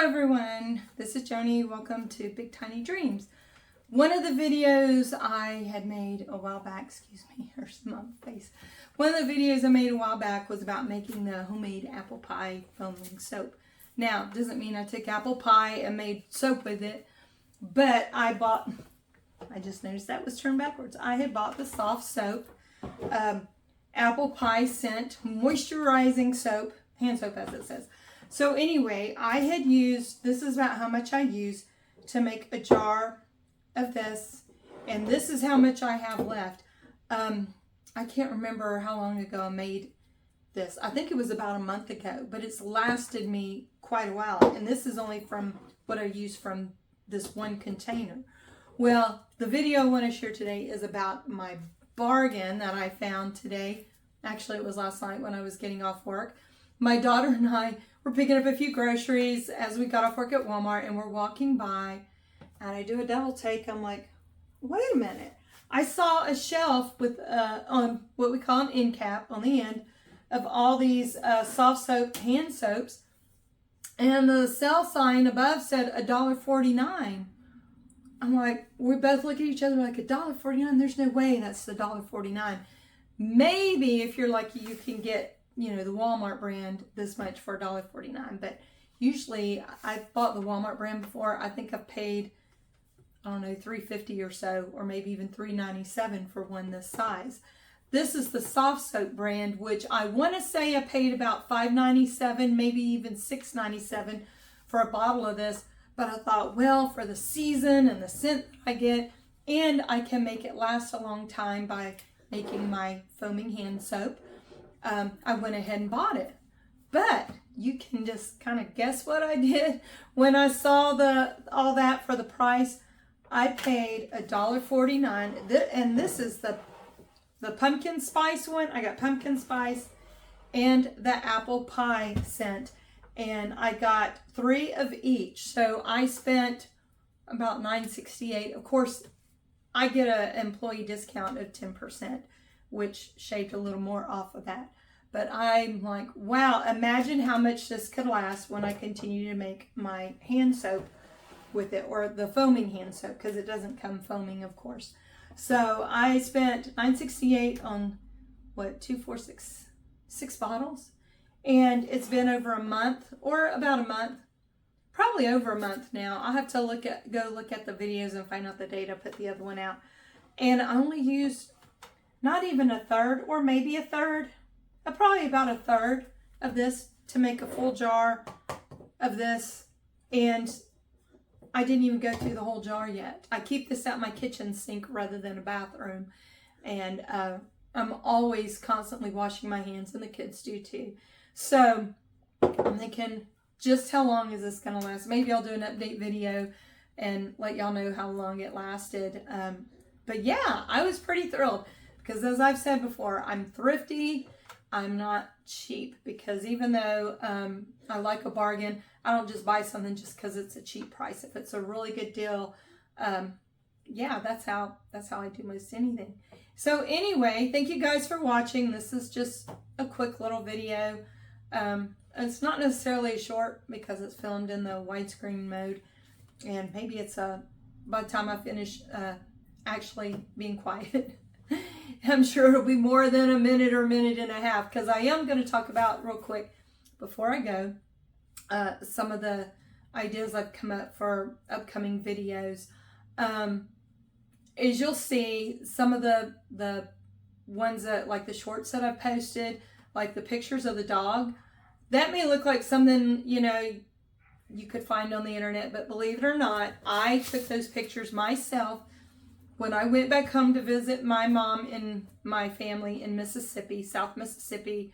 everyone, this is Joni. Welcome to Big Tiny Dreams. One of the videos I had made a while back, there's some on my face. One of the videos I made a while back was about making the homemade apple pie foaming soap. Now, doesn't mean I took apple pie and made soap with it, but I just noticed that was turned backwards. I had bought the soft soap, apple pie scent, moisturizing soap, hand soap as it says. So anyway, I had used, this is about how much I used to make a jar of this, and this is how much I have left. I can't remember how long ago I made this. I think it was about a month ago, but it's lasted me quite a while, and this is only from what I used from this one container. Well, the video I want to share today is about my bargain that I found today. Actually, it was last night when I was getting off work. My daughter and I were picking up a few groceries as we got off work at Walmart, and we're walking by, and I do a double take. I'm like, wait a minute. I saw a shelf with on what we call an end cap on the end of all these soft soap hand soaps, and the sale sign above said $1.49. I'm like, we both look at each other like $1.49. There's no way that's $1.49. Maybe if you're lucky, you can get, the Walmart brand this much for $1.49. But usually, I've bought the Walmart brand before. I think I've paid, I don't know, $3.50 or so, or maybe even $3.97 for one this size. This is the soft soap brand, which I want to say I paid about $5.97, maybe even $6.97 for a bottle of this. But I thought, well, for the season and the scent I get, and I can make it last a long time by making my foaming hand soap, I went ahead and bought it. But you can just kind of guess what I did when I saw all that for the price. I paid $1.49, and this is the pumpkin spice one. I got pumpkin spice and the apple pie scent, and I got 3 of each. So I spent about $9.68. Of course, I get an employee discount of 10%, which shaved a little more off of that. But I'm like, wow, imagine how much this could last when I continue to make my hand soap with it, or the foaming hand soap, because it doesn't come foaming, of course. So I spent $9.68 on, 6 bottles. And it's been over a month, or about a month, probably over a month now. I'll have to go look at the videos and find out the date I put the other one out. And I only used not even a third, or maybe a third, probably about a third of this to make a full jar of this. And I didn't even go through the whole jar yet. I keep this at my kitchen sink rather than a bathroom. And I'm always constantly washing my hands, and the kids do too. So I'm thinking, just how long is this going to last? Maybe I'll do an update video and let y'all know how long it lasted. But yeah, I was pretty thrilled because, as I've said before, I'm thrifty. I'm not cheap, because even though I like a bargain, I don't just buy something just because it's a cheap price. If it's a really good deal, yeah, that's how I do most anything. So anyway, thank you guys for watching. This is just a quick little video. It's not necessarily short because it's filmed in the widescreen mode, and maybe it's by the time I finish actually being quiet, I'm sure it'll be more than a minute or minute and a half, because I am going to talk about real quick before I go some of the ideas I've come up for upcoming videos. As you'll see, some of the ones that, like the shorts that I've posted, like the pictures of the dog, that may look like something, you could find on the internet, but believe it or not, I took those pictures myself when I went back home to visit my mom and my family in Mississippi, South Mississippi,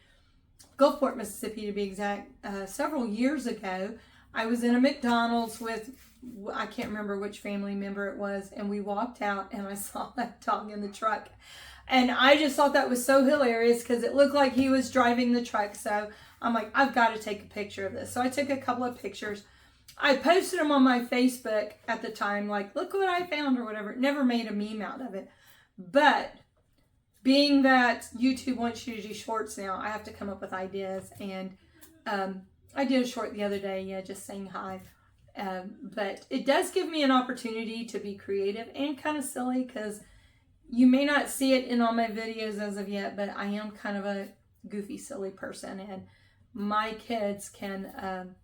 Gulfport, Mississippi to be exact. Several years ago, I was in a McDonald's with, I can't remember which family member it was, and we walked out and I saw that dog in the truck. And I just thought that was so hilarious because it looked like he was driving the truck. So I'm like, I've got to take a picture of this. So I took a couple of pictures. I posted them on my Facebook at the time, like, look what I found or whatever. Never made a meme out of it. But being that YouTube wants you to do shorts now, I have to come up with ideas. And I did a short the other day, just saying hi. But it does give me an opportunity to be creative and kind of silly, because you may not see it in all my videos as of yet, but I am kind of a goofy, silly person, and my kids can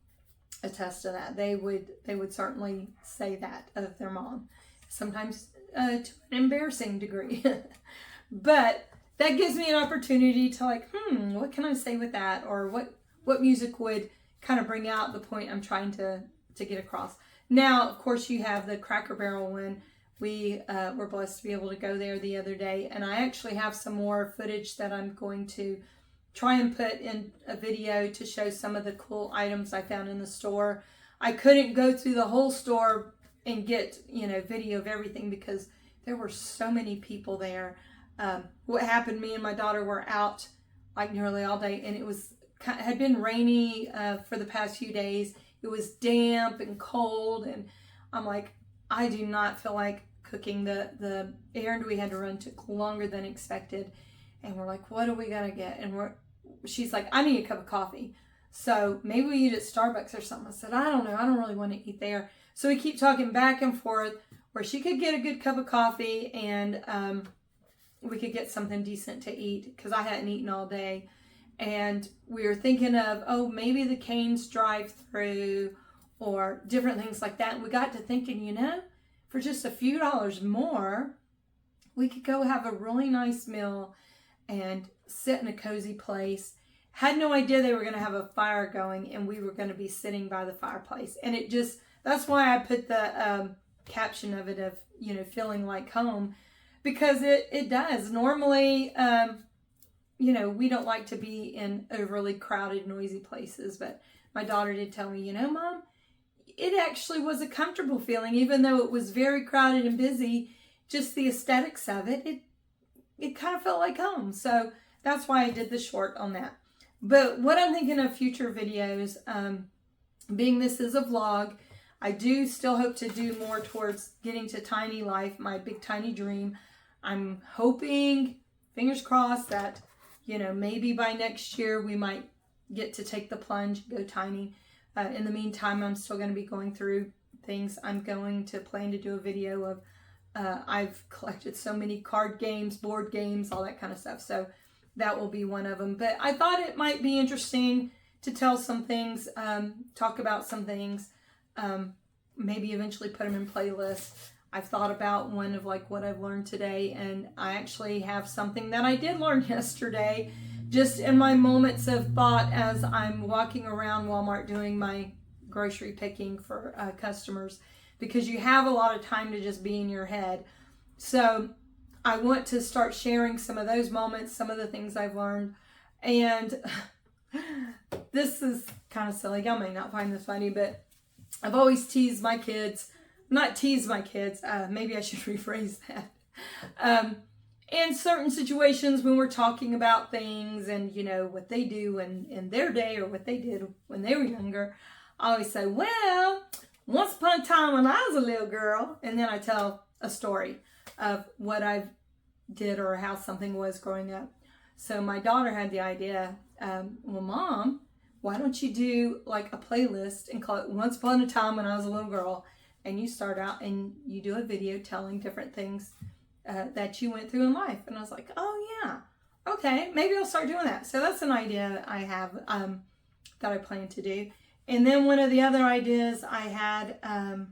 attest to that. They would certainly say that of their mom, sometimes to an embarrassing degree. But that gives me an opportunity to like, what can I say with that, or what music would kind of bring out the point I'm trying to get across. Now, of course, you have the Cracker Barrel one. We were blessed to be able to go there the other day, and I actually have some more footage that I'm going to try and put in a video to show some of the cool items I found in the store. I couldn't go through the whole store and get, video of everything because there were so many people there. What happened, me and my daughter were out like nearly all day, and had been rainy for the past few days. It was damp and cold, and I'm like, I do not feel like cooking. The errand we had to run took longer than expected, and we're like, what are we gonna get? And she's like, I need a cup of coffee, so maybe we eat at Starbucks or something. I said, I don't know, I don't really want to eat there. So we keep talking back and forth where she could get a good cup of coffee, and we could get something decent to eat, because I hadn't eaten all day. And we were thinking of, maybe the Cane's drive-through or different things like that. And we got to thinking, for just a few dollars more, we could go have a really nice meal and sit in a cozy place. Had no idea they were going to have a fire going, and we were going to be sitting by the fireplace. And that's why I put the caption of it of, feeling like home, because it does. Normally, we don't like to be in overly crowded, noisy places, but my daughter did tell me, Mom, it actually was a comfortable feeling, even though it was very crowded and busy. Just the aesthetics of it kind of felt like home. So that's why I did the short on that. But what I'm thinking of future videos, being this is a vlog, I do still hope to do more towards getting to tiny life, my big tiny dream. I'm hoping, fingers crossed, that maybe by next year we might get to take the plunge, go tiny. In the meantime, I'm still going to be going through things. I'm going to plan to do a video of, I've collected so many card games, board games, all that kind of stuff. So that will be one of them. But I thought it might be interesting to tell some things, talk about some things, maybe eventually put them in playlists. I've thought about one of like what I've learned today, and I actually have something that I did learn yesterday, just in my moments of thought as I'm walking around Walmart doing my grocery picking for customers, because you have a lot of time to just be in your head. So I want to start sharing some of those moments, some of the things I've learned. And this is kind of silly. Y'all may not find this funny, but I've always teased my kids. Not tease my kids, maybe I should rephrase that. In certain situations when we're talking about things and, what they do in their day or what they did when they were younger, I always say, well, once upon a time when I was a little girl, and then I tell a story of what I did or how something was growing up. So my daughter had the idea, well, Mom, why don't you do like a playlist and call it Once Upon a Time When I Was a Little Girl? And you start out and you do a video telling different things that you went through in life. And I was like, oh yeah, okay, maybe I'll start doing that. So that's an idea I have that I plan to do. And then one of the other ideas I had, of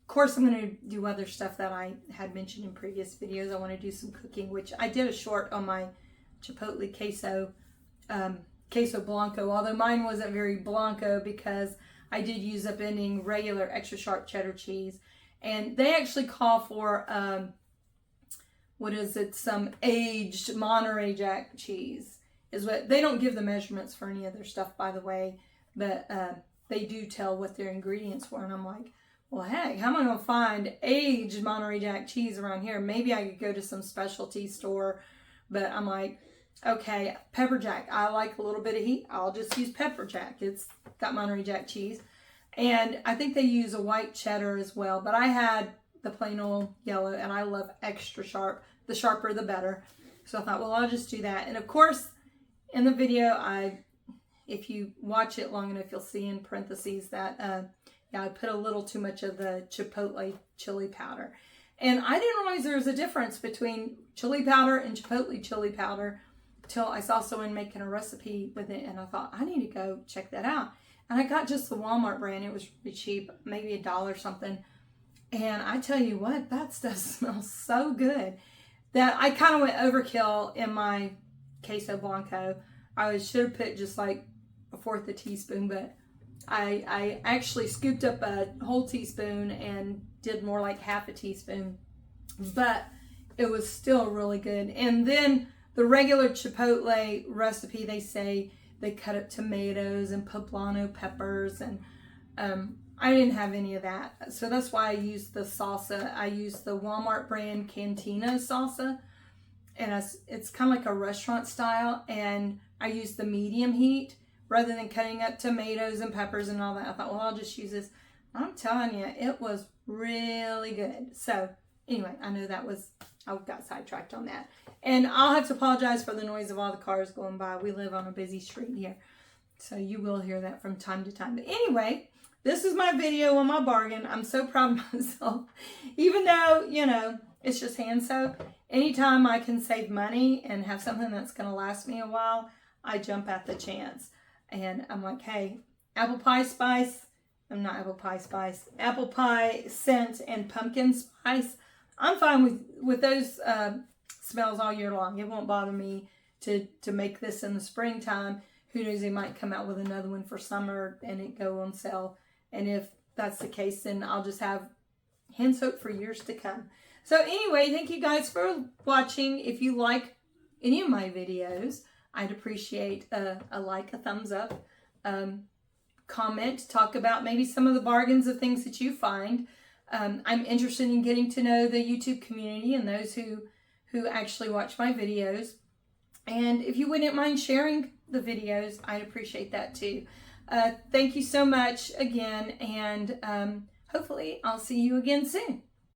course I'm going to do other stuff that I had mentioned in previous videos. I want to do some cooking, which I did a short on my Chipotle queso blanco, although mine wasn't very blanco because I did use up ending regular extra sharp cheddar cheese. And they actually call for, some aged Monterey Jack cheese. Is what they don't give the measurements for any of their stuff, by the way, but they do tell what their ingredients were. And I'm like, well, heck, how am I going to find aged Monterey Jack cheese around here? Maybe I could go to some specialty store, but I'm like, okay, pepper jack. I like a little bit of heat. I'll just use pepper jack. It's got Monterey Jack cheese. And I think they use a white cheddar as well. But I had the plain old yellow, and I love extra sharp. The sharper, the better. So I thought, well, I'll just do that. And of course, in the video, if you watch it long enough, you'll see in parentheses that Yeah, I put a little too much of the chipotle chili powder. And I didn't realize there was a difference between chili powder and chipotle chili powder till I saw someone making a recipe with it, and I thought, I need to go check that out. And I got just the Walmart brand. It was really cheap, maybe $1 something. And I tell you what, that stuff smells so good that I kind of went overkill in my queso blanco. I should have put just like 1/4 a teaspoon, but I actually scooped up a whole teaspoon and did more like 1/2 teaspoon, but it was still really good. And then the regular chipotle recipe, they say they cut up tomatoes and poblano peppers, and I didn't have any of that. So that's why I used the salsa. I used the Walmart brand Cantina salsa, and it's kind of like a restaurant style, and I used the medium heat rather than cutting up tomatoes and peppers and all that. I thought, well, I'll just use this. I'm telling you, it was really good. So anyway, I know I got sidetracked on that. And I'll have to apologize for the noise of all the cars going by. We live on a busy street here, so you will hear that from time to time. But anyway, this is my video on my bargain. I'm so proud of myself. Even though, it's just hand soap, anytime I can save money and have something that's going to last me a while, I jump at the chance. And I'm like, hey, apple pie scent and pumpkin spice, I'm fine with those smells all year long. It won't bother me to make this in the springtime. Who knows, they might come out with another one for summer and it go on sale. And if that's the case, then I'll just have hand soap for years to come. So anyway, thank you guys for watching. If you like any of my videos, I'd appreciate a like, a thumbs up, comment, talk about maybe some of the bargains of things that you find. I'm interested in getting to know the YouTube community and those who actually watch my videos. And if you wouldn't mind sharing the videos, I'd appreciate that too. Thank you so much again, and hopefully I'll see you again soon.